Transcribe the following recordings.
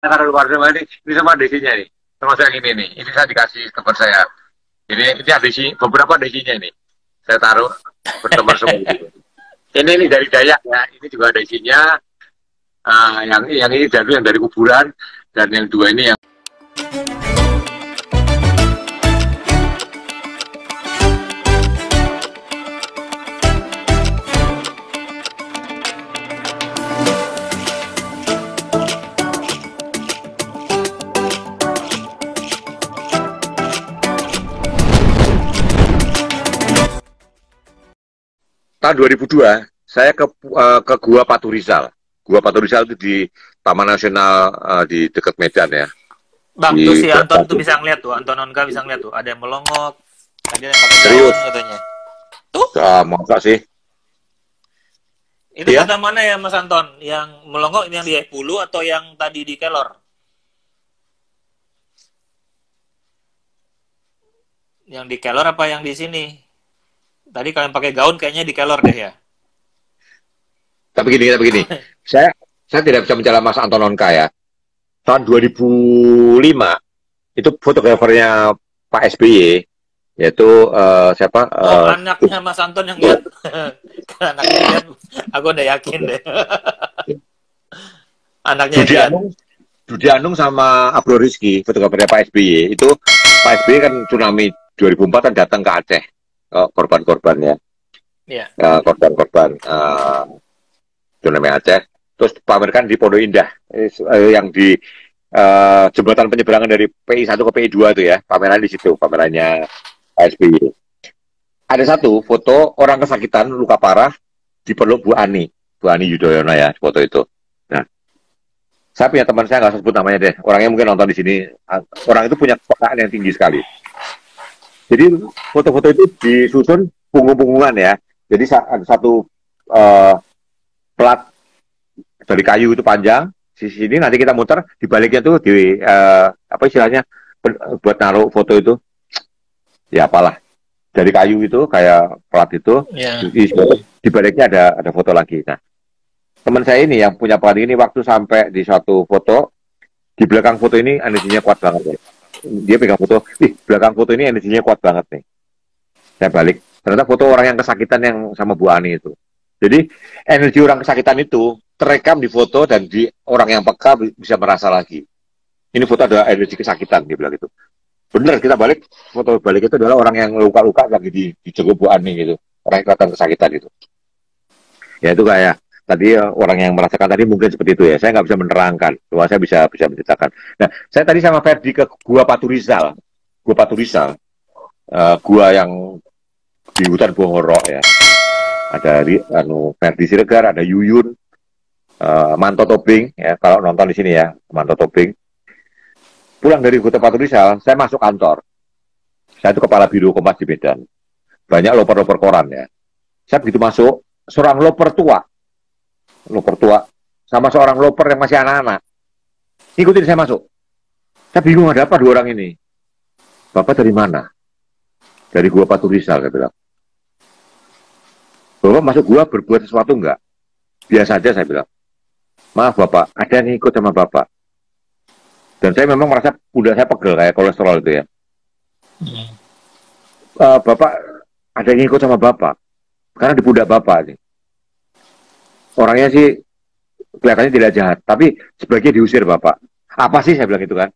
Karena luar sama ini sama adesinya nih. Termasuk yang ini nih. Ini saya dikasih teman saya. Ini adesi, beberapa adesinya ini. Saya taruh berteman semua gitu. Ini dari Dayak ya. Ini juga adesinya. Yang ini dari yang dari kuburan. Dan yang dua ini yang tahun 2002 saya ke Gua Paturizal. Gua Paturizal itu di Taman Nasional di dekat Medan ya. Bang, Di tuh si Anton tuh Batu. bisa ngeliat tuh, Anton Onka bisa ngeliat tuh, ada yang melongok, ada yang pakai Serius? gaun katanya. Tuh, Masa sih? itu Iya? foto mana ya Mas Anton? Yang melongok yang di Hulu atau yang tadi di Kelor? Yang di Kelor apa yang di sini? Tadi kalian pakai gaun kayaknya di Kelor deh ya. Tapi gini. Saya tidak bisa mencela Mas Anton Onka ya. Tahun 2005 itu fotografernya Pak SBY, yaitu siapa? Oh, anaknya Mas Anton yang lihat. Anaknya lihat, aku udah yakin deh. Anaknya yang Dudi lihat. Anung, Dudi Anung sama Abro Rizky, fotografernya Pak SBY. Itu Pak SBY kan tsunami 2004 kan datang ke Aceh, korban-korbannya, Iya. korban-korban tsunami Aceh. Terus pamerkan di Pondok Indah, yang di jembatan penyeberangan dari PI 1 ke PI 2 itu ya, pameran di situ, pamerannya Pak SBY. Ada satu foto orang kesakitan, luka parah, dipeluk Bu Ani Yudhoyono ya, foto itu. Nah, saya punya teman, saya nggak sebut namanya deh, orangnya mungkin nonton di sini. Orang itu punya kepekaan yang tinggi sekali. Jadi foto-foto itu disusun punggung-punggungan ya. Jadi ada satu plat dari kayu itu panjang, sisi ini nanti kita muter, di baliknya tuh di apa istilahnya, buat naruh foto itu, ya apalah, dari kayu itu kayak plat itu, Iya. di baliknya ada foto lagi. Nah, teman saya ini yang punya plat ini, waktu sampai di suatu foto, di belakang foto ini energinya kuat banget ya. Dia pegang foto, belakang foto ini energinya kuat banget nih. Saya balik, ternyata foto orang yang kesakitan yang sama Bu Ani itu. Jadi energi orang kesakitan itu terekam di foto, dan di orang yang peka bisa merasa lagi. Ini foto ada energi kesakitan, dia bilang gitu. Bener, kita balik, foto balik itu adalah orang yang luka-luka lagi dijenguk Bu Ani gitu. Orang yang kelihatan kesakitan itu. Ya itu kayak tadi orang yang merasakan tadi mungkin seperti itu ya. Saya nggak bisa menerangkan, cuma saya bisa menceritakan. Nah, saya tadi sama Ferdi ke Gua Paturizal. Gua Paturizal, gua yang di hutan Bongorok ya. Ada Ferdi Siregar, ada Yuyun, Manto Tobing ya, kalau nonton di sini ya, Manto Tobing. Pulang dari Gua Paturizal, saya masuk kantor. Saya itu kepala biro Kompas di Medan. Banyak loper-loper koran ya. Saya begitu masuk, seorang loper tua, sama seorang loper yang masih anak-anak, ikutin saya masuk. Saya bingung, ada apa dua orang ini. Bapak dari mana? Dari Gua Paturizal, saya bilang. Bapak masuk gua berbuat sesuatu enggak? Biasa aja, saya bilang. Maaf Bapak, ada yang ikut sama Bapak. Dan saya memang merasa pundak saya pegel kayak kolesterol itu ya. Bapak, ada yang ikut sama Bapak. Karena di pundak Bapak nih. Orangnya sih kelihatannya tidak jahat, tapi sebaiknya diusir Bapak. Apa sih, saya bilang itu kan.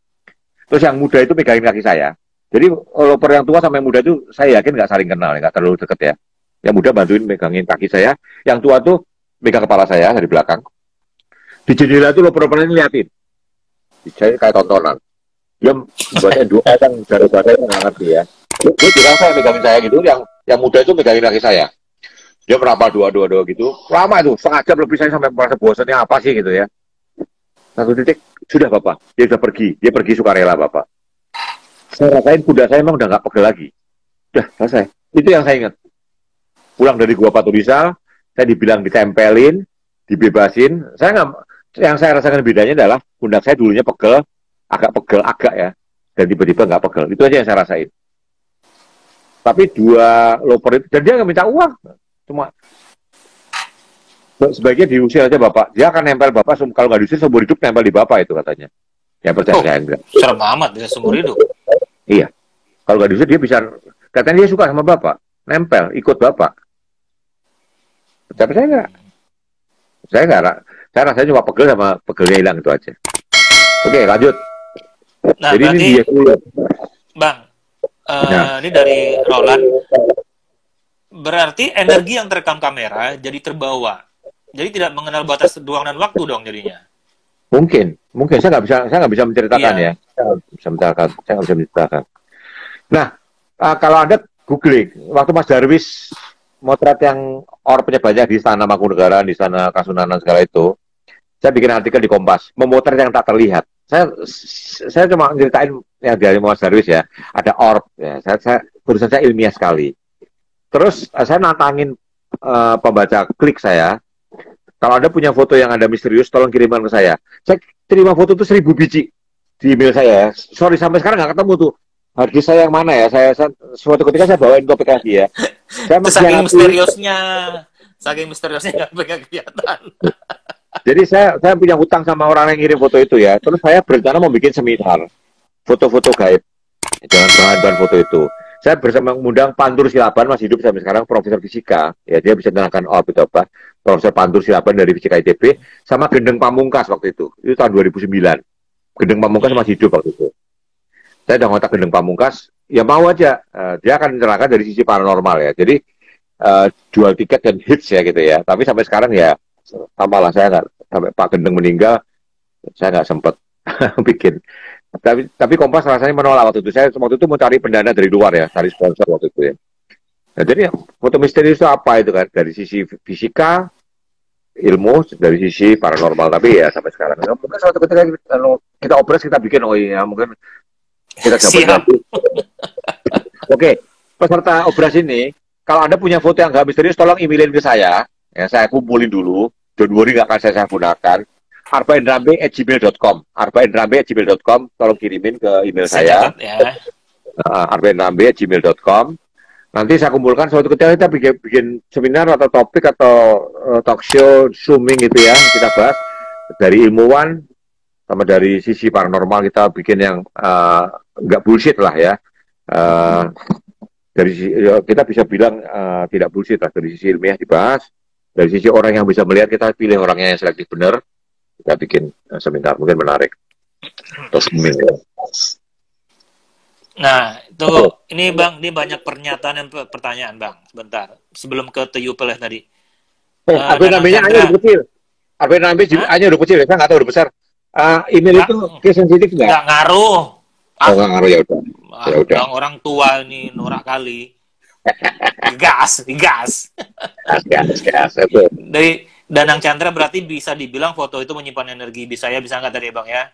Terus yang muda itu megangin kaki saya. Jadi loper yang tua sama yang muda itu saya yakin nggak saling kenal, nggak terlalu deket ya. Yang muda bantuin megangin kaki saya, yang tua tuh megang kepala saya dari belakang. Di jendela tuh loper-loper ini liatin. Saya kayak tontonan. Dia buatnya doa kan, gara-gara nggak ngerti ya. Dia bilang saya megangin saya gitu, yang muda itu megangin kaki saya. Dia merapal doa gitu. Lama itu, setengah jam lebih, saya sampai merasa bosannya apa sih gitu ya. Satu titik, sudah Bapak, dia sudah pergi. Dia pergi sukarela Bapak. Saya rasain kuda saya emang udah nggak pegel lagi. Udah selesai. Itu yang saya ingat. Pulang dari Gua Paturizal, saya dibilang ditempelin, dibebasin. Yang saya rasakan bedanya adalah pundak saya dulunya pegel agak ya, dan tiba-tiba nggak pegel. Itu aja yang saya rasain. Tapi dua loper itu, dan dia nggak minta uang, cuma sebaiknya diusir aja Bapak. Dia akan nempel Bapak, kalau nggak diusir seumur hidup nempel di Bapak itu katanya. Ya percaya Oh, saya enggak. serem amat bisa seumur hidup. Iya. Kalau nggak diusir dia bisa, katanya dia suka sama bapak, nempel, ikut bapak. Percaya saya enggak. Saya enggak. Saya rasanya cuma pegel sama pegelnya hilang itu aja. Oke, lanjut. Nah, Jadi ini berarti dia dulu. Bang, Nah, ini dari Roland. Berarti energi yang terekam kamera jadi terbawa. Jadi tidak mengenal batas ruang dan waktu dong jadinya. mungkin saya nggak bisa menceritakan ya. Iya. Saya nggak bisa menceritakan. Nah, kalau Anda googling, waktu Mas Darwis motret yang orangnya banyak di Istana Mangkunegaran, di Istana Kasunanan segala itu, saya bikin artikel di Kompas, memotret yang tak terlihat. Saya cuma ceritain yang dari Mas Darwis ya, ada orb ya. Tulisan saya ilmiah sekali. Terus saya nantangin pembaca klik saya, kalau Anda punya foto yang Anda misterius, tolong kirimkan ke saya. Saya terima foto itu 1000 biji di email saya. Sorry, sampai sekarang nggak ketemu tuh. Harddisk saya yang mana ya? Suatu ketika saya bawain topik lagi ya. Saya Itu saking misteriusnya nggak pengen kelihatan. Jadi saya punya hutang sama orang yang ngirim foto itu ya. Terus saya berencana mau bikin seminar foto-foto gaib. Jangan bahan-bahan foto itu. Saya bersama mengundang Pantur Silaban, masih hidup sampai sekarang, profesor fisika. Ya, dia bisa menerangkan orb itu apa. Profesor Pantur Silaban dari Fisika ITB, sama Gendeng Pamungkas waktu itu. Itu tahun 2009. Gendeng Pamungkas masih hidup waktu itu. Saya udah ngontak Gendeng Pamungkas, ya mau aja. Dia akan menerangkan dari sisi paranormal ya. Jadi, jual tiket dan hits ya gitu ya. Tapi sampai sekarang ya, sama lah, saya nggak, sampai Pak Gendeng meninggal, saya nggak sempat bikin. Tapi Kompas rasanya menolak waktu itu. Saya waktu itu mau cari pendana dari luar ya, cari sponsor waktu itu ya. Nah, jadi foto misterius itu apa itu kan? Dari sisi fisika, ilmu, dari sisi paranormal. Tapi ya sampai sekarang. Nah, mungkin suatu ketika kalau kita obras kita bikin, oh iya mungkin kita dapat lagi. Oke, peserta obras ini, kalau Anda punya foto yang nggak misterius, tolong emailin ke saya. Ya, saya kumpulin dulu. Don't worry, nggak akan saya gunakan. arbainrambe@gmail.com arbainrambe@gmail.com, tolong kirimin ke email saya. Ya. arbainrambe@gmail.com. Nanti saya kumpulkan suatu ketika kita bikin seminar atau topik atau talk show, zooming gitu ya, kita bahas dari ilmuwan sama dari sisi paranormal, kita bikin yang nggak bullshit lah ya. Kita bisa bilang tidak bullshit lah, dari sisi ilmiah dibahas, dari sisi orang yang bisa melihat kita pilih orangnya yang selektif benar. Kita bikin seminar, mungkin menarik. Terus Nah, itu ini Bang, ini banyak pernyataan dan pertanyaan Bang. Sebentar, sebelum ke Teyupel tadi. Arben namanya hanya udah kecil. Arben namanya hanya udah kecil, saya nggak tahu udah besar. Email itu case sensitif nggak? Nggak ngaruh. Nggak ngaruh, ya udah. Ya udah. Orang tua ini norak kali. Gas. Dari Danang Chandra berarti bisa dibilang foto itu menyimpan energi. Bisa nggak tadi Bang ya?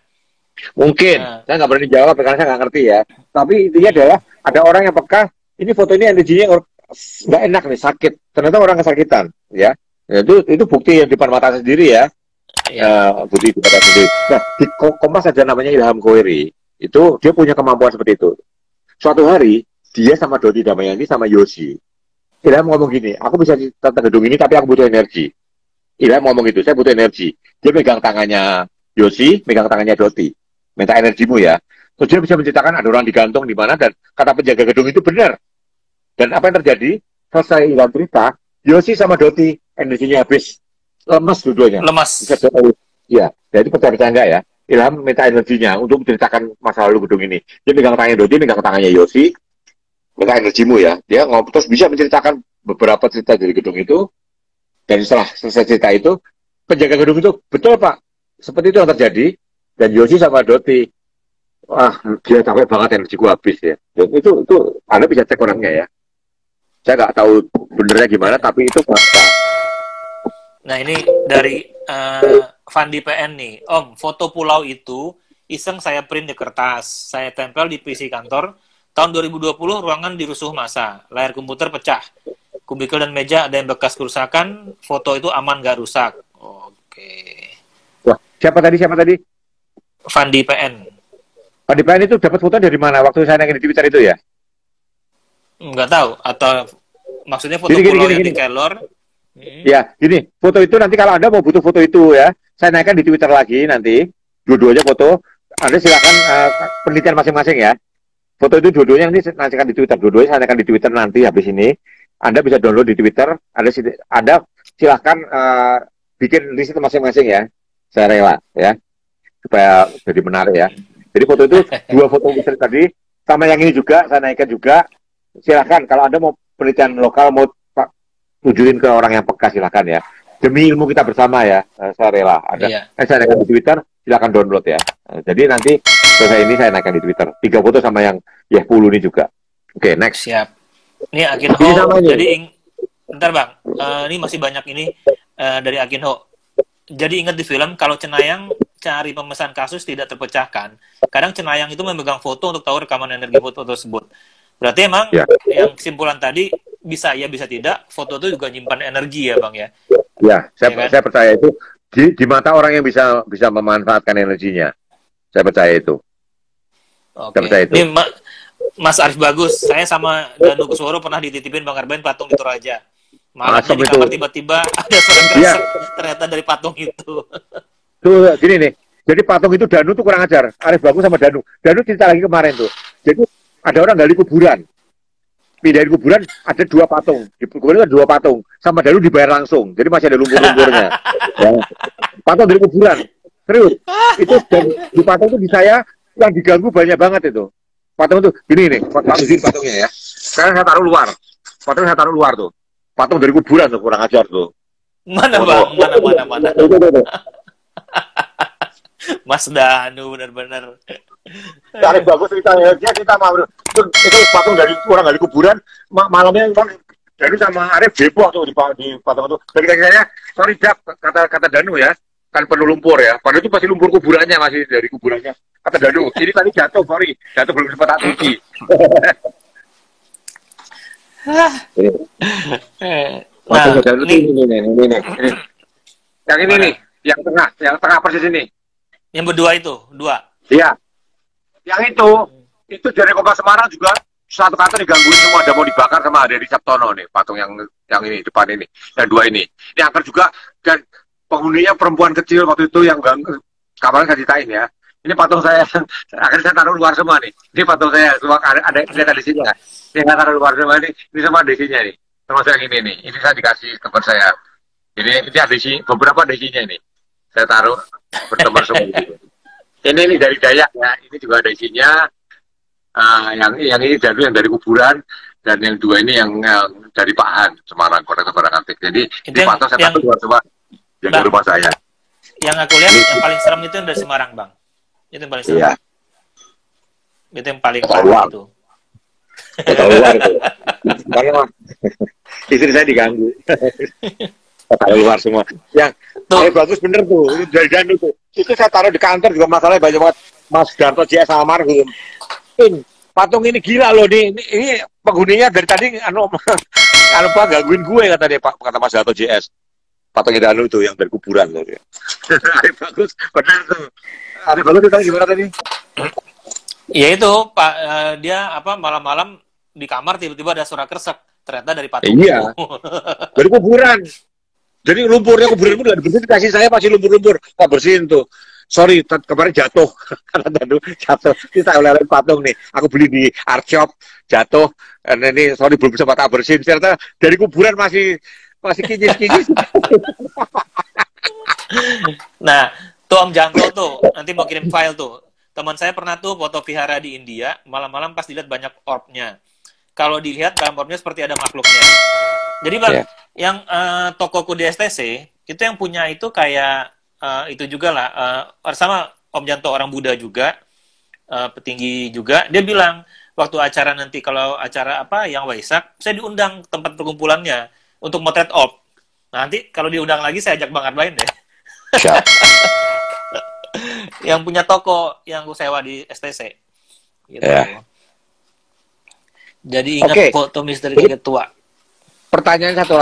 Mungkin. Saya nggak berani jawab karena saya nggak ngerti ya. Tapi intinya adalah ada orang yang peka, ini foto ini energinya nggak enak nih, sakit. Ternyata orang kesakitan, ya. Itu bukti yang di depan mata sendiri ya. Bukti di mata sendiri. Nah, di Kompas ada namanya Ilham Koiri. Itu dia punya kemampuan seperti itu. Suatu hari dia sama Dodi Damayanti sama Yosi. Ilham ngomong gini, aku bisa tata gedung ini tapi aku butuh energi. Ilham ngomong gitu, saya butuh energi. Dia pegang tangannya Yosi, pegang tangannya Dodi. Minta energimu ya. Terus dia bisa menceritakan ada orang digantung di mana, dan kata penjaga gedung itu benar. Dan apa yang terjadi? Selesai Ilham cerita, Yosi sama Dodi energinya habis. Lemas dua-duanya. Lemas. Iya, jadi percaya enggak ya? Ilham minta energinya untuk menceritakan masa lalu gedung ini. Dia pegang tangannya Dodi, pegang tangannya Yosi. Minta energimu ya. Dia terus bisa menceritakan beberapa cerita dari gedung itu. Dan setelah selesai cerita itu, penjaga gedung itu, betul Pak, seperti itu yang terjadi. Dan Yosi sama Doti, wah dia capek banget, energiku habis ya. Dan itu Anda bisa cek orangnya ya. Saya nggak tahu benernya gimana, tapi itu fakta. Nah ini dari Fandi PN nih, Om, foto pulau itu iseng saya print di kertas, saya tempel di PC kantor. Tahun 2020 ruangan dirusuh massa, layar komputer pecah. Kubikel dan meja ada yang bekas kerusakan, foto itu aman nggak rusak. Oke. Wah, siapa tadi? Fandi PN. Fandi PN itu dapat foto dari mana? Waktu saya naikin di Twitter itu ya? Nggak tahu. Atau maksudnya foto pulau yang di Kelor? Ya, gini. Foto itu nanti kalau Anda mau butuh foto itu ya, saya naikkan di Twitter lagi nanti. Dua-duanya foto. Anda silakan penelitian masing-masing ya. Foto itu dua-duanya ini nanti akan di Twitter. Dua-duanya saya akan di Twitter nanti habis ini. Anda bisa download di Twitter. Anda silahkan bikin list masing-masing ya. Saya rela ya supaya jadi menarik ya. Jadi foto itu dua foto besar tadi sama yang ini juga saya naikkan juga. Silahkan kalau Anda mau penelitian lokal mau tunjukin ke orang yang peka silahkan ya. Demi ilmu kita bersama ya. Saya rela. Saya naikkan di Twitter. Silahkan download ya. Jadi nanti selesai ini saya naikkan di Twitter. 3 foto sama yang Yeh10 ini juga. Oke, next. Siap. Ini Akinho. Jadi bentar Bang. Ini masih banyak ini dari Akinho. Jadi ingat di film kalau Cenayang cari pemesan kasus tidak terpecahkan. Kadang Cenayang itu memegang foto untuk tahu rekaman energi foto tersebut. Berarti emang yang kesimpulan tadi bisa ya bisa tidak. Foto itu juga nyimpan energi ya Bang ya. Ya, saya percaya itu di mata orang yang bisa memanfaatkan energinya. Saya percaya itu. Oke. Ini Mas Arif bagus. Saya sama Danu Kusworo pernah dititipin Bang Arben patung di Toraja. Malamnya di kamar tiba-tiba ada suara keras ternyata dari patung itu. Tuh, gini nih. Jadi patung itu Danu tuh kurang ajar. Arif bagus sama Danu. Danu cerita lagi kemarin tuh. Jadi ada orang gali kuburan. Pindahin kuburan ada 2 patung. Di kuburan ada 2 patung. Sama Danu dibayar langsung. Jadi masih ada lumpur-lumpurnya. Ya. Patung dari kuburan. Serius. Itu di patung itu di saya yang diganggu banyak banget itu. Patung itu gini nih, patungnya ya. Sekarang saya taruh luar. Patung saya taruh luar tuh. Patung dari kuburan tuh kurang ajar tuh. Mana Bang? Mana? Mas Danu benar-benar. Arif bagus ceritanya. Dia cerita mau itu patung dari orang dari kuburan. Malamnya Danu sama Arif depok tuh di patung itu. Dari saya, sorry Jack, kata Danu ya. Kan penuh lumpur ya. Padahal itu pasti lumpur kuburannya masih dari kuburannya. Kata Danu, ini tadi jatuh, sorry. Jatuh belum sempat tak cuci. Nah, ini. Yang ini nih, yang tengah persis ini. Yang berdua itu, 2. Iya. Yang itu dari Kota Semarang juga satu kantor digangguin semua, ada mau dibakar sama Ade Sabtono nih, patung yang ini depan ini, yang 2 ini. Ini angker juga dan penghuninya perempuan kecil waktu itu yang kabarnya saya ceritain ya. Ini patung saya, akhirnya saya taruh luar semua nih. Ini patung saya, ada lihat di sini ya. Yang saya taruh luar semua ini semua desinya nih. Termasuk yang ini nih. Ini saya dikasih teman saya. Ini ada desi, beberapa desinya ini. Saya taruh berteman semua gitu. Ini dari Dayak ya. Ini juga ada isinya. Yang ini yang dari kuburan dan yang 2 ini yang dari Pahan Semarang Kota Barang Antik. Jadi ini patung saya taruh luar semua. Yang rumah saya. Yang aku lihat yang paling serem itu yang dari Semarang, Bang. Itu yang paling serem. Iya. Itu yang paling parah itu. Luar itu. Makanya istri saya diganggu. Taruh luar semua. Yang bagus bener tuh. Itu dari Danu tuh. Itu saya taruh di kantor juga masalahnya banyak banget. Mas Darto JS sama Marhum. Patung ini gila loh nih. Ini penghuninya dari tadi Pak gangguin gue kata Mas Darto JS. Patungnya Danu tuh yang dari kuburan loh dia. Arif bagus, benar tuh. Arif bagus itu gimana tadi? Ya itu Pak, dia malam-malam di kamar tiba-tiba ada suara kresek, ternyata dari patung. Iya. Dari kuburan. Jadi lumpurnya kuburan pun nggak dibersihin, kasih saya masih lumpur-lumpur, tak bersihin tuh. Sorry, kemarin jatuh karena Danu jatuh. Kita oleh patung nih, aku beli di art shop jatuh. Dan ini sorry belum sempat tak bersihin. Ternyata dari kuburan masih kinyis-kinyis. Nah, tuh Om Janto tuh, nanti mau kirim file tuh. Teman saya pernah tuh foto vihara di India, malam-malam pas dilihat banyak orbnya. Kalau dilihat dalam orbnya seperti ada makhluknya. Jadi Bang, yang tokoku di STC, itu yang punya itu kayak, itu juga lah, sama Om Janto orang Buddha juga, petinggi juga, dia bilang, waktu acara nanti, kalau acara yang Waisak, saya diundang tempat perkumpulannya, untuk motret orb. Nanti kalau diundang lagi saya ajak Bang Arbain deh. Siap. Yang punya toko yang gue sewa di STC. Gitu. Jadi ingat foto misteri ketua. Pertanyaan satu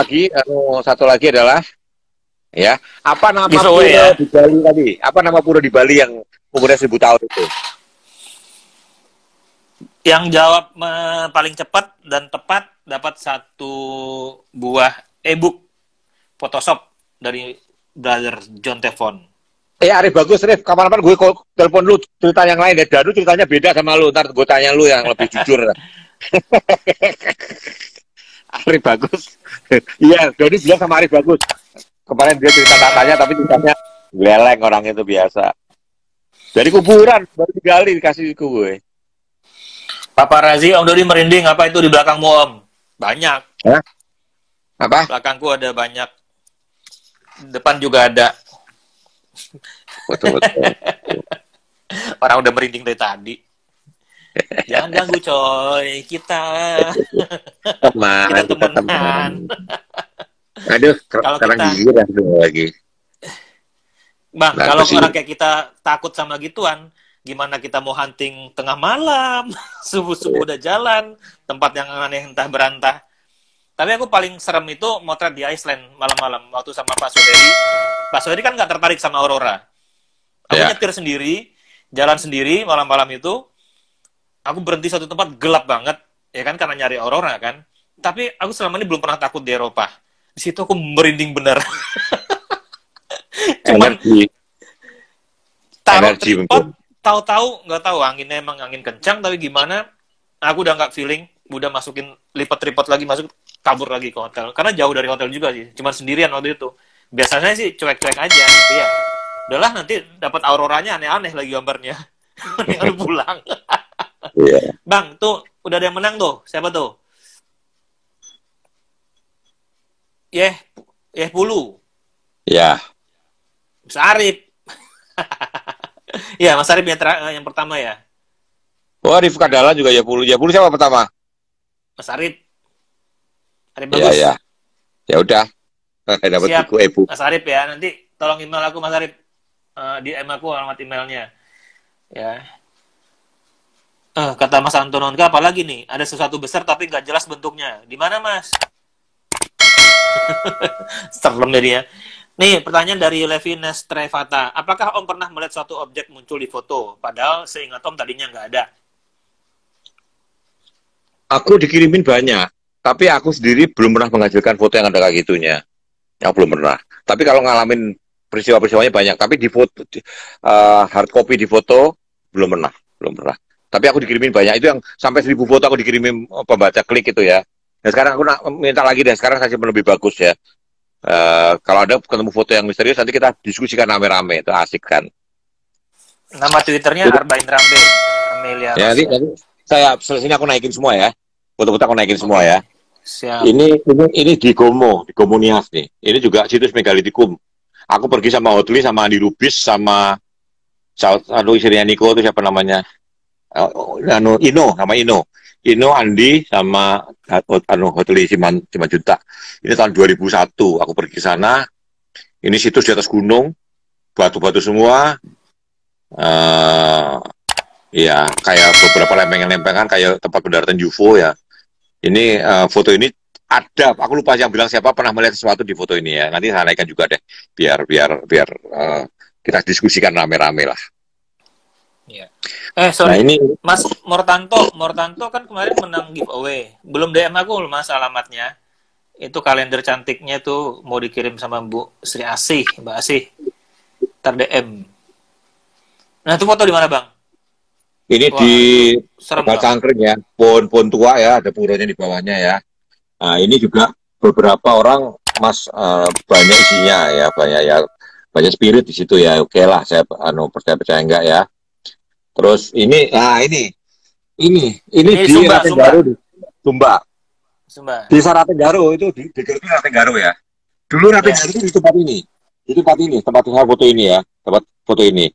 lagi adalah ya, apa nama pura di Bali tadi? Apa nama pura di Bali yang umurnya 1000 tahun itu? Yang jawab paling cepat dan tepat dapat 1 buah e-book Photoshop dari Brother John Tefon. Arif bagus, Arif. Kapan-kapan gue telepon lu cerita yang lain ya. Dadu ceritanya beda sama lu. Ntar gue tanya lu yang lebih jujur. Arif bagus. Iya, Dodi bilang sama Arif bagus. Kemarin dia cerita katanya, tapi ceritanya geleng orang itu biasa. Dari kuburan baru digali dikasih ke gue. Paparazi, Om Dodi merinding. Apa itu di belakangmu, Om? Banyak. Hah? Apa? Belakangku ada banyak. Depan juga ada. Betul. Orang udah merinding dari tadi. Jangan ganggu coy, kita temenan. Aduh, Kalau sekarang kita, gigir lagi. Bang, Nah, kalau sih. orang kayak kita takut sama gituan, gimana kita mau hunting tengah malam, subuh-subuh udah jalan, tempat yang aneh entah berantah. Tapi aku paling serem itu motret di Iceland malam-malam waktu sama Pak Soheri. Pak Soheri kan nggak tertarik sama Aurora. Aku nyetir sendiri, jalan sendiri malam-malam itu. Aku berhenti satu tempat gelap banget, ya kan, karena nyari Aurora kan. Tapi aku selama ini belum pernah takut di Eropa. Di situ aku merinding bener. Cuman taruh tripod, tahu-tahu nggak tahu anginnya emang angin kencang, tapi gimana? Aku udah nggak feeling, udah masukin lipat tripod lagi, masuk kabur lagi ke hotel. Karena jauh dari hotel juga sih, cuman sendirian waktu itu. Biasanya sih cuek-cuek aja, tapi ya udahlah, nanti dapat auroranya aneh-aneh lagi gambarnya. Mendingan pulang. Yeah. Bang, tuh udah ada yang menang tuh. Siapa tuh? Pulu. Ya. Mas Arif. Ya, Mas Arif yang pertama ya. Oh, Arif Kadala juga ya Pulu. Ya Pulu siapa pertama? Mas Arif. Arif bagus. Ya. Ya udah. Dapat buku e-book. Mas Arif ya, nanti tolong email aku Mas Arif. DM aku alamat emailnya. Ya. Kata Mas Antononka, apalagi nih? Ada sesuatu besar tapi nggak jelas bentuknya. Di mana, Mas? Serem jadinya. Nih, pertanyaan dari Levines Trevata. Apakah Om pernah melihat suatu objek muncul di foto? Padahal seingat Om tadinya nggak ada. Aku dikirimin banyak. Tapi aku sendiri belum pernah menghasilkan foto yang ada kayak gitunya. Yang belum pernah. Tapi kalau ngalamin peristiwa-peristiwanya banyak. Tapi di foto, hard copy di foto, belum pernah. Tapi aku dikirimin banyak. Itu yang sampai 1000 foto aku dikirimin pembaca klik itu ya. Dan sekarang aku minta lagi deh. Sekarang kasih lebih bagus ya. Kalau ada ketemu foto yang misterius, nanti kita diskusikan rame-rame. Itu asik kan. Nama Twitternya Arbain Rambe. Amelia Ya, nanti saya selesai aku naikin semua ya. Foto-foto aku naikin semua ya. Siap. Ini di Gomo Nias nih. Ini juga situs megalitikum. Aku pergi sama Hotli, sama Andi Rubis, sama istrinya Niko itu siapa namanya? Ino, Andi, sama Hotli Simanjuntak. Ini tahun 2001. Aku pergi ke sana. Ini situs di atas gunung, batu-batu semua. Ya, kayak beberapa lempengan-lempengan, kayak tempat pendaratan UFO ya. Ini foto ini ada, aku lupa yang bilang siapa pernah melihat sesuatu di foto ini ya. Nanti saya naikkan juga deh, biar kita diskusikan rame-rame lah. Ya. Sorry, nah, ini Mas Mortanto kan kemarin menang giveaway. Belum DM aku Mas alamatnya. Itu kalender cantiknya tuh mau dikirim sama Bu Sri Asih, Mbak Asih. Ntar DM. Nah, itu foto di mana, Bang? Ini di Cangkring ya, pohon tua ya, ada puronya di bawahnya ya. Nah, ini juga beberapa orang Mas banyak isinya ya, banyak spirit di situ ya. Oke lah, saya percaya enggak ya. Terus ini di Ratenggaro, Sumba. Di Ratenggaro itu di Ratenggaro ya. Dulu Ratenggaro itu di tempat ini, tempat saya foto ini ya, tempat foto ini.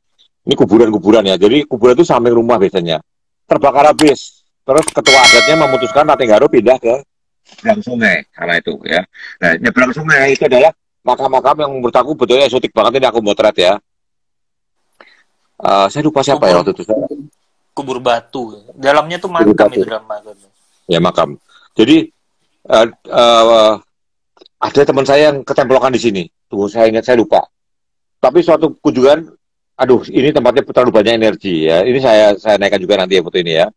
Ini kuburan-kuburan ya. Jadi kuburan itu samping rumah biasanya. Terbakar habis. Terus ketua adatnya memutuskan Ratenggaro pindah ke nyebrang sungai karena itu ya. Nah, nyebrang sungai itu adalah makam-makam yang menurut aku betulnya eksotik banget, ini aku motret ya. Saya lupa siapa ya waktu itu. Kubur batu. Dalamnya tuh makam itu dalam makam. Ya, makam. Jadi ada teman saya yang ketemplokan di sini. Tunggu, saya ingat, saya lupa. Tapi suatu kunjungan, aduh, ini tempatnya terlalu banyak energi ya. Ini saya naikkan juga nanti ya foto ini ya.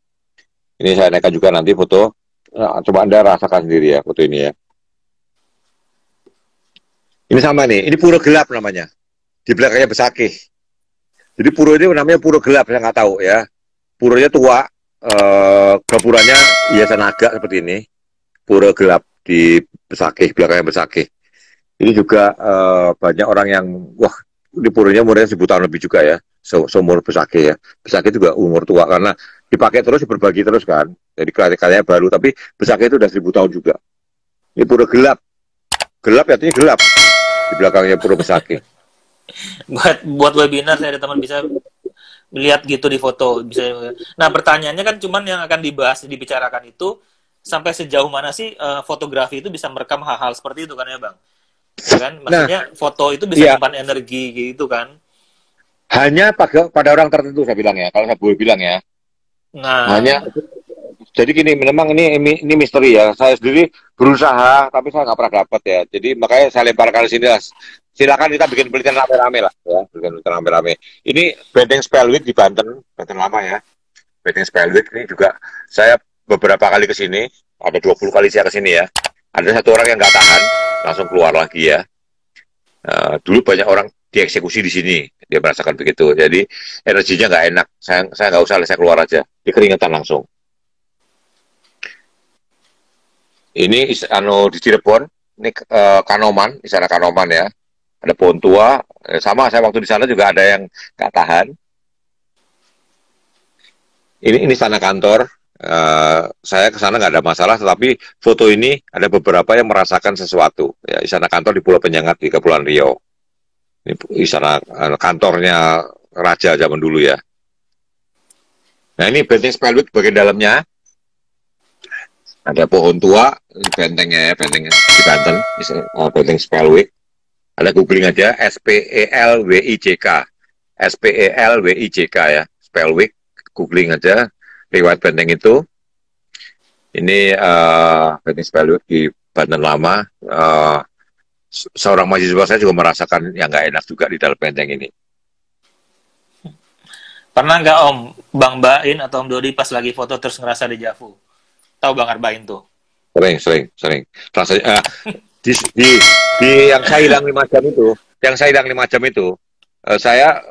Ini saya naikkan juga nanti foto. Coba Anda rasakan sendiri ya foto ini ya. Ini sama nih. Ini pura gelap namanya. Di belakangnya Besakih. Jadi pura ini namanya pura gelap, saya nggak tahu ya. Puranya tua, gapuranya hiasan naga seperti ini. Pura gelap di Besakih, belakangnya Besakih. Ini juga banyak orang yang, wah, di puranya umurnya 1000 tahun lebih juga ya. Seumur Besakih ya. Besakih juga umur tua karena dipakai terus, berbagi terus kan. Jadi karyanya baru, tapi Besakih itu udah 1000 tahun juga. Ini pura gelap. Gelap artinya gelap. Di belakangnya pura Besakih. Buat webinar saya ada teman bisa lihat gitu di foto bisa. Nah, pertanyaannya kan cuman yang akan dibahas dibicarakan itu sampai sejauh mana sih fotografi itu bisa merekam hal-hal seperti itu kan ya, Bang? Ya kan? Maksudnya foto itu bisa iya, menyimpan energi gitu kan. hanya pada orang tertentu saya bilang ya. Kalau saya boleh bilang ya. Hanya Nah, jadi gini, memang ini misteri ya. Saya sendiri berusaha, tapi saya nggak pernah dapat ya. Jadi makanya saya lemparkan di sini lah. Silakan kita bikin penelitian rame-rame lah ya, bikin penelitian rame-rame. Ini Benteng Spellwick di Banten, Banten lama ya. Benteng Spellwick ini juga saya beberapa kali ke sini, ada 20 kali saya ke sini ya. Ada satu orang yang nggak tahan, langsung keluar lagi ya. Dulu banyak orang dieksekusi di sini, dia merasakan begitu. Jadi energinya nggak enak. Saya nggak usah, saya keluar aja. Dikeringetan langsung. Ini di Cirebon, ini Kanoman, di sana Kanoman ya. Ada pohon tua, sama saya waktu di sana juga ada yang nggak tahan. Ini sana kantor, saya ke sana nggak ada masalah, tetapi foto ini ada beberapa yang merasakan sesuatu. Ya, di sana kantor di Pulau Penyengat di Kepulauan Riau. Ini di sana kantornya raja zaman dulu ya. Nah ini Benteng Spellwick bagian dalamnya. Ada pohon tua, bentengnya ya, bentengnya di Banten, Benteng Spellwick. Ada googling aja, Spelwick, Spelwick ya, Spellwick, googling aja, riwayat benteng itu. Ini Benteng Spellwick di Banten lama. Seorang mahasiswa saya juga merasakan yang nggak enak juga di dalam benteng ini. pernah nggak Om Bang Bain atau Om Dodi pas lagi foto terus ngerasa dejavu? Tahu Bang Arbain tuh? Sering. Rasanya, di yang saya hilang 5 jam itu, saya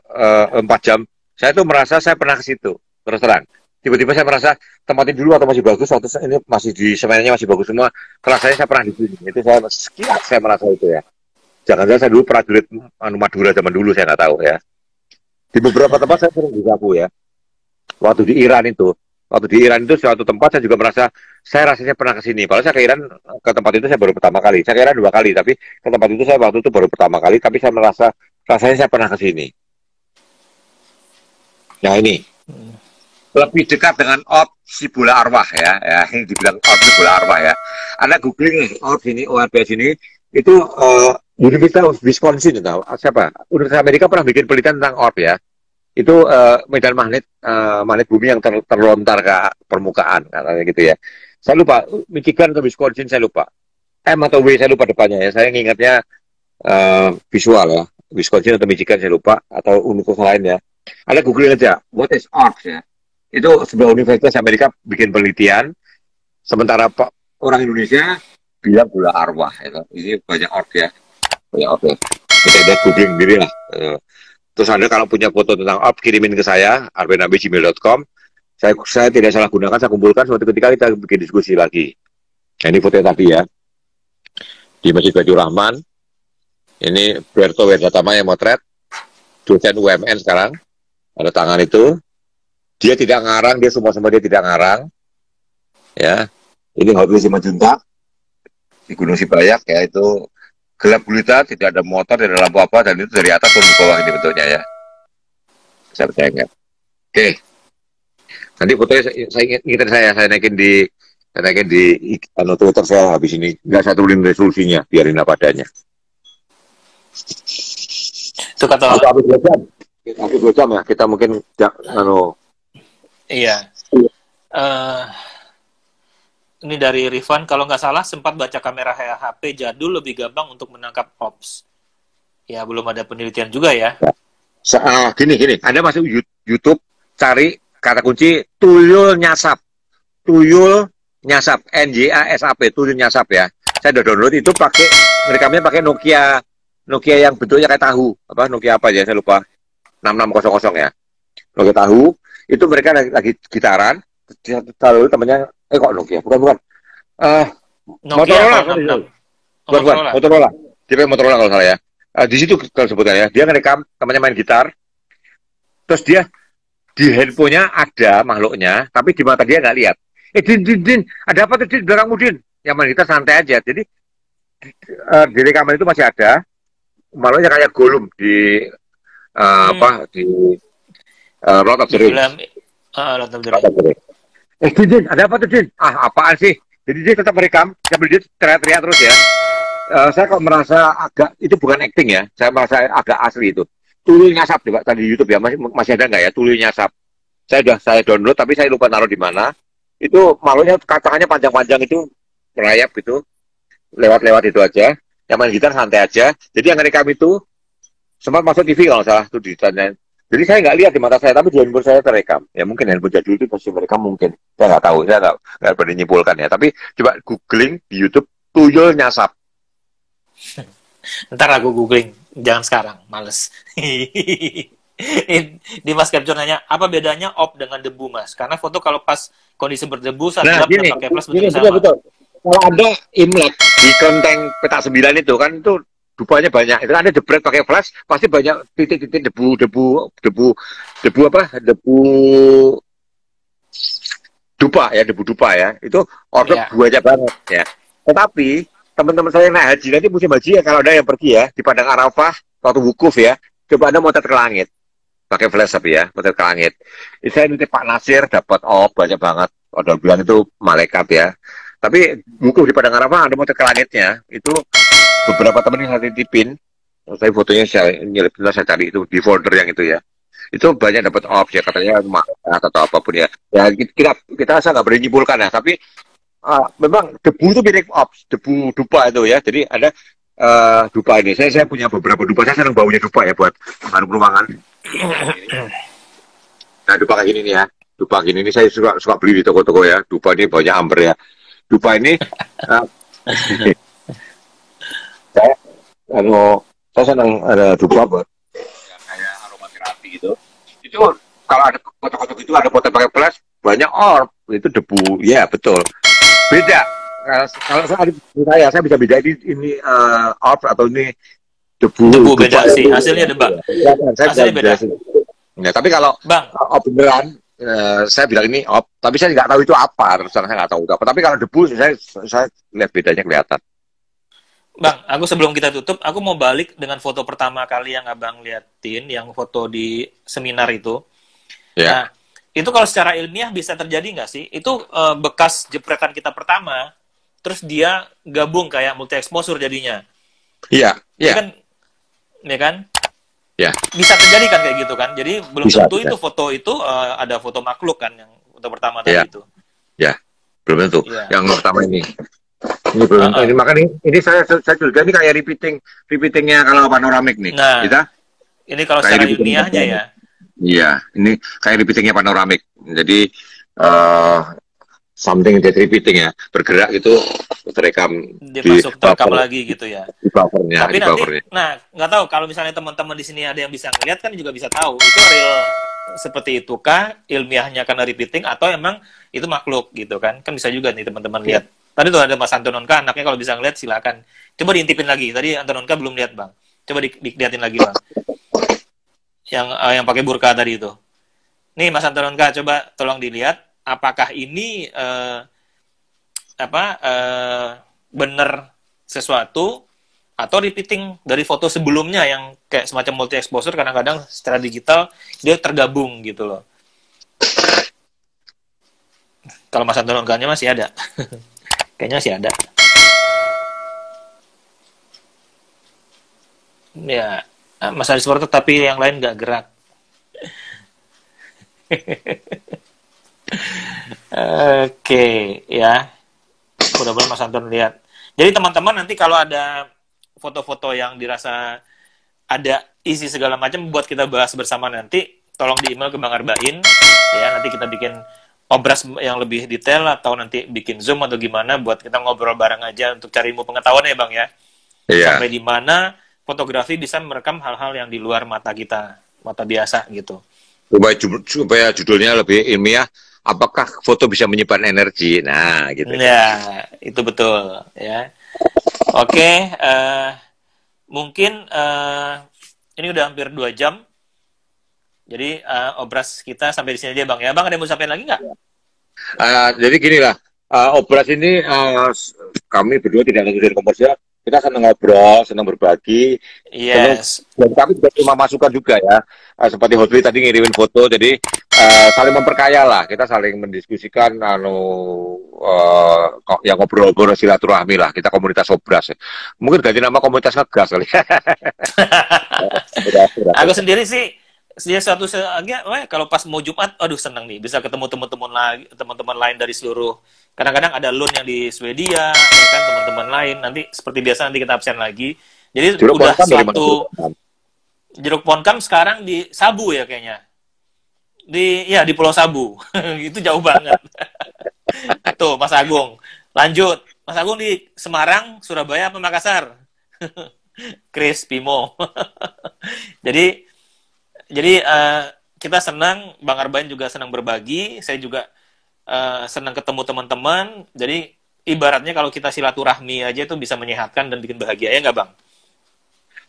4 jam, saya tuh merasa saya pernah ke situ, terus terang. Tiba-tiba saya merasa tempatnya dulu atau masih bagus, waktu ini masih di semennya masih bagus semua, rasanya saya pernah di sini. Itu saya sekilas saya merasa itu ya. Jangan-jangan saya dulu prajurit Madura zaman dulu, saya nggak tahu ya. Di beberapa tempat saya sering disapu ya. Waktu di Iran itu suatu tempat saya juga merasa saya rasanya pernah ke sini. Kalau saya ke Iran, ke tempat itu saya baru pertama kali. Saya ke Iran 2 kali, tapi ke tempat itu saya waktu itu baru pertama kali. Tapi saya merasa rasanya saya pernah ke sini. Nah ini lebih dekat dengan orb si bola arwah ya ini dibilang orb si bola arwah ya. Anda googling nih orb ini, ORBS ini itu Universitas Wisconsin tahu siapa? Universitas Amerika pernah bikin penelitian tentang orb ya. Itu medan magnet bumi yang terlontar ke permukaan katanya gitu ya. Saya lupa Michigan atau Wisconsin, saya lupa M atau W, saya lupa depannya ya. Saya ingatnya visual ya, Wisconsin atau Michigan saya lupa, atau universitas lain ya. Ada googling aja what is orbs ya. Itu sebuah universitas Amerika bikin penelitian, sementara orang Indonesia bilang bola arwah itu. Ini banyak orb ya, kita lihat googling sendiri lah. Terus Anda kalau punya foto tentang orb, kirimin ke saya, arbenabigmail.com. Saya tidak salah gunakan, saya kumpulkan, suatu ketika kita bikin diskusi lagi. Nah, ini fotonya tadi ya. Di Masjid Baitur Rahman. Ini Berto Werdatama yang motret. Dosen UMN sekarang. Ada tangan itu. Dia tidak ngarang, dia semua dia tidak ngarang. Ya. Ini Hotel Simanjuntak. Di Gunung Sibayak, ya itu gelap gulita, tidak ada motor, tidak ada lampu apa, dan itu dari atas turun ke bawah ini bentuknya ya. Saya percaya nggak? Oke. Nanti fotonya saya naikin di Twitter saya habis ini. Nggak saya turunin resolusinya, biarin apa adanya. Itu kata Habis 2 jam ya, kita mungkin iya. Ini dari Rifan, kalau nggak salah sempat baca kamera HP jadul lebih gampang untuk menangkap ops. Ya, belum ada penelitian juga ya. Gini, Anda masuk YouTube, cari kata kunci tuyul nyasap, NYASAP, tuyul nyasap ya. Saya udah download itu rekamnya pakai Nokia yang bentuknya kayak tahu, Nokia apa ya, saya lupa. 6600 ya. Nokia tahu, itu mereka lagi gitaran, lalu temennya, kok Nokia, bukan, eh Nokia Motorola, kalau kan itu. 66. Oh, Bukan, Motorola. Motorola. Dia pakai Motorola kalau salah ya. Di situ kalau sebutkan ya, dia ngerekam temannya main gitar, terus dia di handphonenya ada makhluknya, tapi di mata dia nggak lihat. Din, ada apa tuh Din, belakangmu Din? Yang main gitar santai aja. Jadi di rekaman itu masih ada, makhluknya kayak Gollum di Hmm, di Lord of the di Rings. film Lord of the Lord of Rings. the Rings. Din, ada apa tuh Din? Apaan sih? Jadi dia tetap merekam, sambil dia teriak-teriak terus ya. Saya kok merasa agak itu bukan acting ya, saya merasa agak asli itu. Tuluy Nyasap coba tadi di YouTube ya, masih ada nggak ya Tuluy Nyasap? Saya download tapi saya lupa naruh di mana. Itu makhluknya kacangnya panjang-panjang itu merayap gitu, lewat-lewat itu aja. Yang main gitar santai aja. Jadi yang ngerekam itu sempat masuk TV kalau salah tuh ditanya. Jadi saya nggak lihat di mata saya, tapi di handphone saya terekam. Ya mungkin handphone jadul itu pasti merekam mungkin. Saya nggak tahu, saya nggak berani nyimpulkan ya. Tapi coba googling di YouTube Tuyul Nyasap. Ntar aku googling, jangan sekarang, males. Di Mas Capture nanya, apa bedanya op dengan debu Mas? Karena foto kalau pas kondisi berdebu saat Nah, gelap dan gini, pakai flash gini bentuknya betul sama. betul. Kalau ada Imlek di kelenteng petak 9 itu kan itu dupanya banyak. Itu ada jebret pakai flash, pasti banyak titik-titik debu apa? Debu debu dupa ya. Itu order Ya, banyak banget ya. Tetapi teman-teman saya yang naik haji nanti musim haji ya kalau ada yang pergi ya di padang Arafah waktu wukuf ya, coba Anda motet ke langit pakai flash tapi ya, motet ke langit. Saya nitip Pak Nasir dapat banyak banget. Udah bilang itu malaikat ya. Tapi wukuf di padang Arafah ada motet ke langitnya. Itu beberapa teman yang saya titipin, saya fotonya saya nyelip, saya cari itu di folder yang itu ya. Itu banyak dapat ya katanya malaikat atau apapun ya. Ya kita saya nggak berani nyimpulkan ya, tapi memang debu itu mirip debu dupa itu ya. Jadi ada dupa ini. Saya punya beberapa dupa. Saya senang baunya dupa ya buat ruangan. Nah, dupa kayak gini nih ya. Dupa gini ini saya suka beli di toko-toko ya. Dupa ini banyak amber ya. Dupa ini uh, saya saya senang ada dupa buat ya, kayak aromaterapi gitu. Itu kalau ada foto-foto itu ada foto pakai flash banyak itu debu. Ya, betul. Beda. Kalau saya bisa beda ini atau ini debu debu dupa beda sih, itu. hasilnya beda. Ya, saya bisa Hasilnya beda. jelasin. Ya, tapi kalau Bang, beneran, saya bilang ini tapi saya nggak tahu itu apa. Terus terang saya nggak tahu itu apa. Tapi kalau debu, saya lihat bedanya kelihatan. Bang, aku sebelum kita tutup, aku mau balik dengan foto pertama kali yang Abang liatin, yang foto di seminar itu. Ya, Nah, itu kalau secara ilmiah bisa terjadi nggak sih? Itu bekas jepretan kita pertama, terus dia gabung kayak multi exposure jadinya. iya, Ini iya, kan, ya kan? ya, Bisa terjadi kan kayak gitu kan? Jadi belum bisa, tentu bisa. itu foto itu ada foto makhluk kan yang foto pertama Ya, tadi itu. ya, belum tentu. Iya. Yang pertama ini belum tentu. Ini Uh-uh. makanya ini saya juga ini kayak repeatingnya kalau panoramik nih. Nah, Kita ini kalau kayak secara repeating ilmiahnya ya, panoramik. Iya, ini kayak repeatingnya panoramik. Jadi uh, something that repeating ya, bergerak itu terekam di dimasuk terekam buffer, lagi gitu ya. di Tapi nanti, buffernya. nah, nggak tahu kalau misalnya teman-teman di sini ada yang bisa ngeliat kan juga bisa tahu itu real seperti itu kah ilmiahnya karena repeating atau emang itu makhluk gitu kan? Kan bisa juga nih teman-teman Ya. lihat. Tadi tuh ada Mas Antononka, anaknya kalau bisa ngeliat silakan. Coba diintipin lagi. Tadi Antononka belum lihat bang. Coba dilihatin lagi bang. Yang pakai burka tadi itu. Nih Mas Antononka, coba tolong dilihat apakah ini bener sesuatu atau repeating dari foto sebelumnya yang kayak semacam multi exposure kadang-kadang secara digital dia tergabung gitu loh. Kalau Mas Anton Ongganya masih ada. Kayaknya masih ada. Ya, Mas Adi Suwarto tapi yang lain nggak gerak. Oke, ya. Mudah-mudahan Mas Anton lihat. Jadi teman-teman nanti kalau ada foto-foto yang dirasa ada isi segala macam buat kita bahas bersama nanti, tolong di email ke Bang Arbain ya, nanti kita bikin obras yang lebih detail atau nanti bikin Zoom atau gimana buat kita ngobrol bareng aja untuk cari ilmu pengetahuan ya Bang ya. Iya. Sampai di mana fotografi bisa merekam hal-hal yang di luar mata kita. mata biasa gitu. Supaya judulnya lebih ilmiah, apakah foto bisa menyimpan energi? Nah, gitu kan. Ya, itu betul ya. Oke, mungkin ini udah hampir 2 jam. Jadi obras kita sampai di sini aja Bang ya. Bang ada yang mau sampaikan lagi nggak? Jadi gini lah, obras ini kami berdua tidak ada tujuan komersial, kita senang ngobrol, senang berbagi, senang, Yes. dan kami juga terima masukan juga ya. Seperti Hotli tadi ngirimin foto, jadi saling memperkaya lah, kita saling mendiskusikan, yang ngobrol-ngobrol silaturahmi lah, kita komunitas obras. Ya. Mungkin ganti nama komunitas ngegas kali. Aku sendiri sih dia suatu agak, kalau pas mau Jumat, aduh seneng nih bisa ketemu teman-teman lagi, teman-teman lain dari seluruh. Kadang-kadang ada loan yang di Swedia, ya kan teman-teman lain. Nanti seperti biasa nanti kita absen lagi. Jadi Jeruk udah Ponkam dari mana? suatu jeruk ponkam sekarang di Sabu ya kayaknya. Di Pulau Sabu. Itu jauh banget. Tuh Mas Agung. Lanjut. Mas Agung di Semarang, Surabaya apa Makassar? Chris Pimo. Jadi kita senang, Bang Arbain juga senang berbagi, saya juga senang ketemu teman-teman. Jadi ibaratnya kalau kita silaturahmi aja itu bisa menyehatkan dan bikin bahagia ya nggak Bang?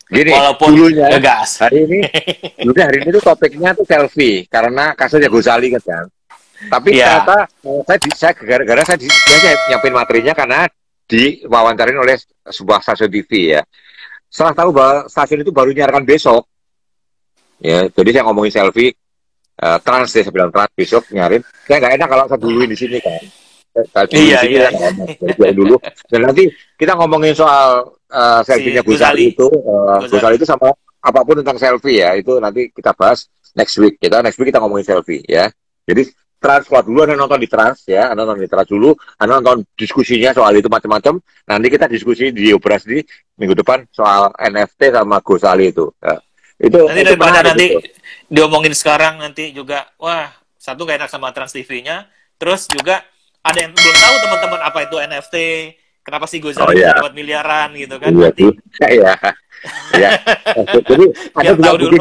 Gini, Walaupun dulunya ngegas. hari ini tuh topiknya tuh selfie karena kasusnya Gozali kan. Tapi Iya. ternyata saya gara-gara saya nyiapin materinya karena diwawancarin oleh sebuah stasiun TV ya. Setelah tahu bahwa stasiun itu baru nyiarkan besok, ya, jadi saya ngomongin selfie, trans deh, saya bilang trans besok nyarin. Saya nggak enak kalau saya duluin di sini kan. Dulu di Iya, sini iya. kan nggak enak, jadi dulu. Dan nanti kita ngomongin soal selfie-nya Si Gozali. Gozali itu sama apapun tentang selfie ya, itu nanti kita bahas next week. Next week kita ngomongin selfie ya. Jadi trans keluar dulu, Anda nonton di trans ya, Anda nonton di trans dulu, Anda nonton diskusinya soal itu macam-macam. Nanti kita diskusi di operasi minggu depan soal NFT sama Gozali itu. Ya. Nanti Itu daripada menarik nanti itu. diomongin sekarang nanti juga, wah, satu gak enak sama Trans TV-nya, terus juga ada yang belum tahu teman-teman apa itu NFT, kenapa sih Oh Gozali bisa ya, dapat miliaran gitu kan, iya nanti tuh. Ya, ya. Jadi Anda biar juga tahu dulu.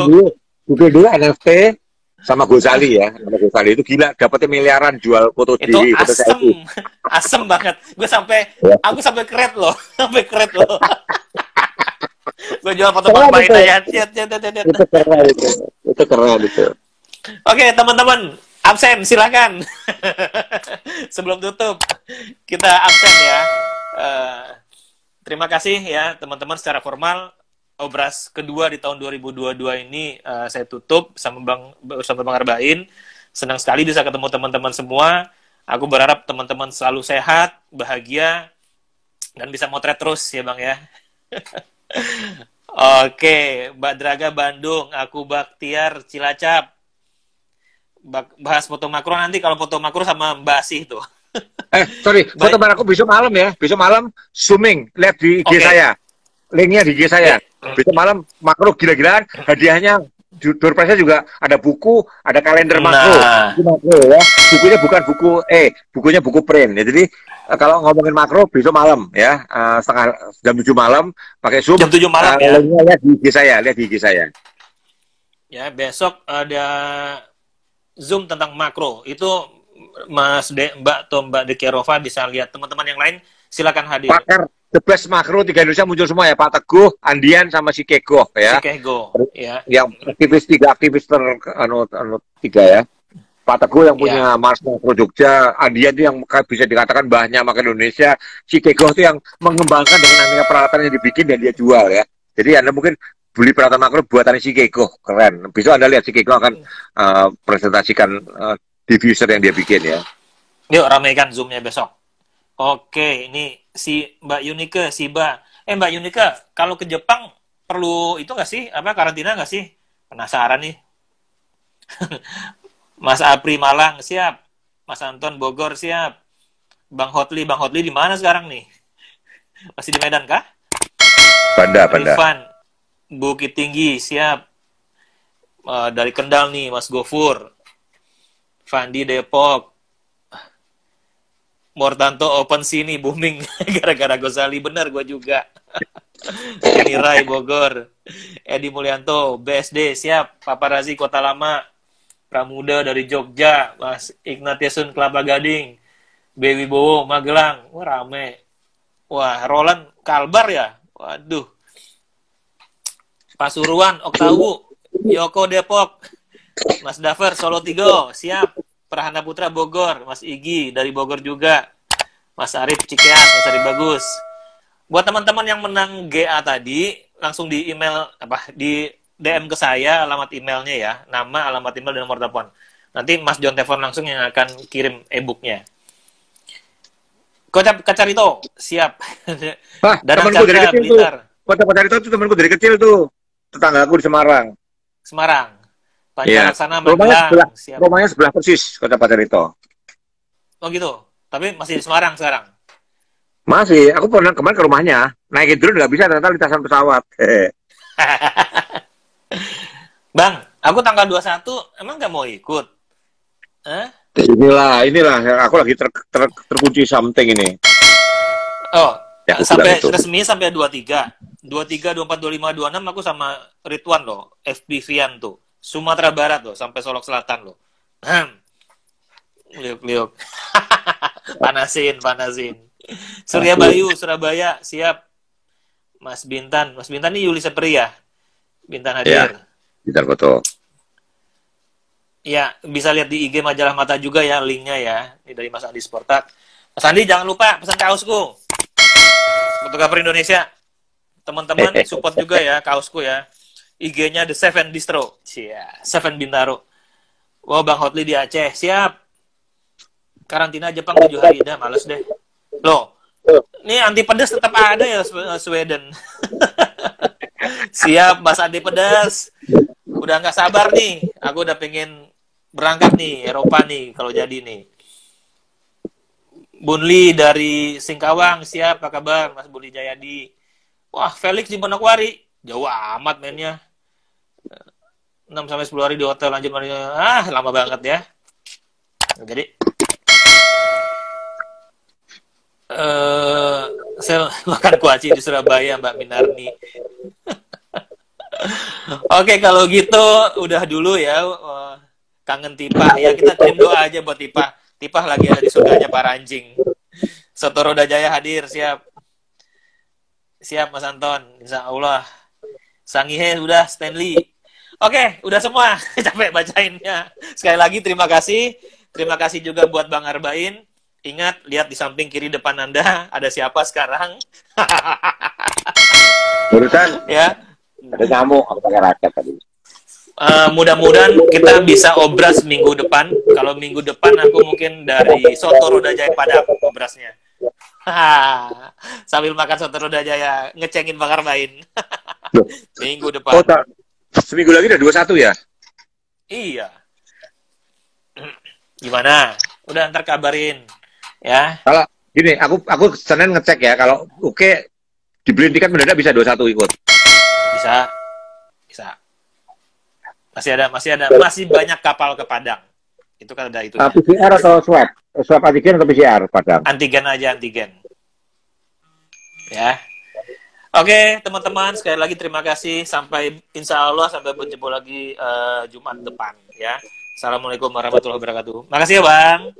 bikin dulu NFT sama Gozali ya. Sama Gozali itu gila, dapetnya miliaran jual foto Itu diri, foto selfie. asem, asem banget. Ya. Aku sampai keret loh, sampai keret loh. Gue jual foto Bang Keren Bain itu. aja. Cet, cet, cet, cet. Itu keren itu. Itu keren itu. Oke, teman-teman, absen silakan. Sebelum tutup, kita absen ya. Terima kasih ya teman-teman secara formal. Obras kedua di tahun 2022 ini saya tutup bersama Bang Arbain. Senang sekali bisa ketemu teman-teman semua. Aku berharap teman-teman selalu sehat, bahagia, dan bisa motret terus ya Bang ya. Oke, Mbak Draga Bandung, aku Baktiar Cilacap. Bahas foto makro nanti kalau foto makro sama Mbak Asih tuh. Sorry, foto barang aku besok malam ya. Besok malam zooming, lihat di IG saya. Linknya di IG saya. Besok malam makro gila-gilaan, hadiahnya door prize-nya juga ada buku, ada kalender makro. Itu makro ya. Bukunya bukan bukunya buku print. Ya, jadi kalau ngomongin makro besok malam ya, jam 7 malam pakai Zoom. Jam 7 malam ya. Linknya lihat di IG saya. Ya, besok ada Zoom tentang makro. Itu Mbak atau Mbak Dekerova bisa lihat. Teman-teman yang lain silakan hadir. Pakar the best makro 3 Indonesia muncul semua ya, Pak Teguh, Andian sama si Kego ya. Si Kego ya. Yang aktivis tiga ya. Pak Teguh yang punya Mars Makro Jogja, Andian itu yang bisa dikatakan bahannya makan Indonesia, si Kego itu yang mengembangkan dengan aneka peralatan yang dibikin dan dia jual ya. Jadi Anda mungkin beli peralatan makro buatan si Kego, keren. Besok Anda lihat si Kego akan presentasikan diffuser yang dia bikin ya. Yuk ramaikan Zoom-nya besok. Oke, ini si Mbak Yunike, Mbak Yunike, kalau ke Jepang perlu itu nggak sih? Karantina nggak sih? Penasaran nih. Mas Apri Malang siap. Mas Anton Bogor siap. Bang Hotli di mana sekarang nih? Masih di Medan kah? Banda. Rifan, Bukit Tinggi siap. Dari Kendal nih, Mas Gofur. Fandi Depok. Mortanto open sini booming gara-gara Gozali, bener gue juga. Kenny Rai Bogor, Edi Mulyanto BSD siap, Paparazi Kota Lama, Pramuda dari Jogja, Mas Ignatiusun Kelapa Gading, Bewi Bowo Magelang, wah rame, wah Roland Kalbar ya, waduh, Pasuruan Oktawu, Yoko Depok, Mas Daver Solo Tigo siap, Prahana Putra Bogor, Mas Igi dari Bogor juga, Mas Arif Cikeas, Mas Arif Bagus. Buat teman-teman yang menang GA tadi, langsung di email di DM ke saya alamat emailnya ya, nama, alamat email dan nomor telepon. Nanti Mas John telepon langsung yang akan kirim e-booknya. Kocap Kacarito siap. Wah, Dan temanku dari Chandra kecil Blitar. tuh. Kota Kacarito itu temanku dari kecil tuh. Tetanggaku di Semarang. Semarang. Iya. Pancaraksana Rumahnya Magelang siap. rumahnya sebelah persis Kota Kacarito. Oh gitu. Tapi masih di Semarang sekarang. Masih, aku pernah kemarin ke rumahnya. Naikin drone nggak bisa, ternyata lintasan pesawat. Bang, aku tanggal 21 emang nggak mau ikut? Hah? Inilah, aku lagi terkunci something ini. Oh, Ya, aku sampai bilang itu. resmi sampai 23. 23, 24, 25, 26 aku sama Ridwan loh, FPV-an tuh. Sumatera Barat loh, sampai Solok Selatan loh. Liuk-liuk. Panasin. Surya Bayu, Surabaya, siap. Mas Bintan ini Yuli Sepri ya? Bintan hadir. Bentar foto. Ya, bisa lihat di IG Majalah Mata juga ya, linknya ya. Ini dari Mas Andi Sportak. Mas Andi, jangan lupa pesan kaosku. Fotografer Indonesia. Teman-teman support juga ya kaosku ya. IG-nya The Seven Distro. Seven Bintaro. Wow, Bang Hotli di Aceh. Siap. Karantina Jepang 7 hari. Dah, males deh. Loh, ini anti pedas tetap ada ya Sweden. Siap, Mas anti pedas. Udah nggak sabar nih. Aku udah pengen berangkat nih, Eropa nih, kalau jadi nih. Bunli dari Singkawang, siap, apa kabar, Mas Bunli Jayadi? Wah, Felix di Manokwari, jauh amat mainnya. 6-10 hari di hotel, lanjut lama banget ya. Jadi, saya makan kuaci di Surabaya, Mbak Minarni. Oke, kalau gitu udah dulu ya. Kangen Tipah. Ya, kita kirim doa aja buat Tipah. Tipah lagi ada di surganya para anjing. Soto Roda Jaya hadir, siap. Siap, Mas Anton. Insya Allah. Sangihe udah, Stanley. Oke, udah semua. Capek bacainnya. Sekali lagi terima kasih. Terima kasih juga buat Bang Arbain. Ingat, lihat di samping kiri depan Anda ada siapa sekarang. Urusan Ya. ada nyamuk, aku pakai raket tadi. Mudah-mudahan kita bisa obras minggu depan. Kalau minggu depan aku mungkin dari Soto Roda Jaya Padang obrasnya. Sambil makan Soto Roda Jaya, ngecengin Bang Arbain. Minggu depan. Seminggu lagi udah 21 ya? Iya. Gimana? Udah ntar kabarin. Ya. Kalau gini, aku Senin ngecek ya, kalau oke dibeli tiket mendadak bisa 21 ikut. Bisa. Masih banyak kapal ke Padang. Itu kan ada itu. PCR atau swab? Swab antigen atau PCR Padang? Antigen aja, antigen. Ya. Oke, teman-teman, sekali lagi terima kasih. Insya Allah sampai berjumpa lagi Jumat depan. Ya. Assalamualaikum warahmatullahi wabarakatuh. Makasih ya, Bang.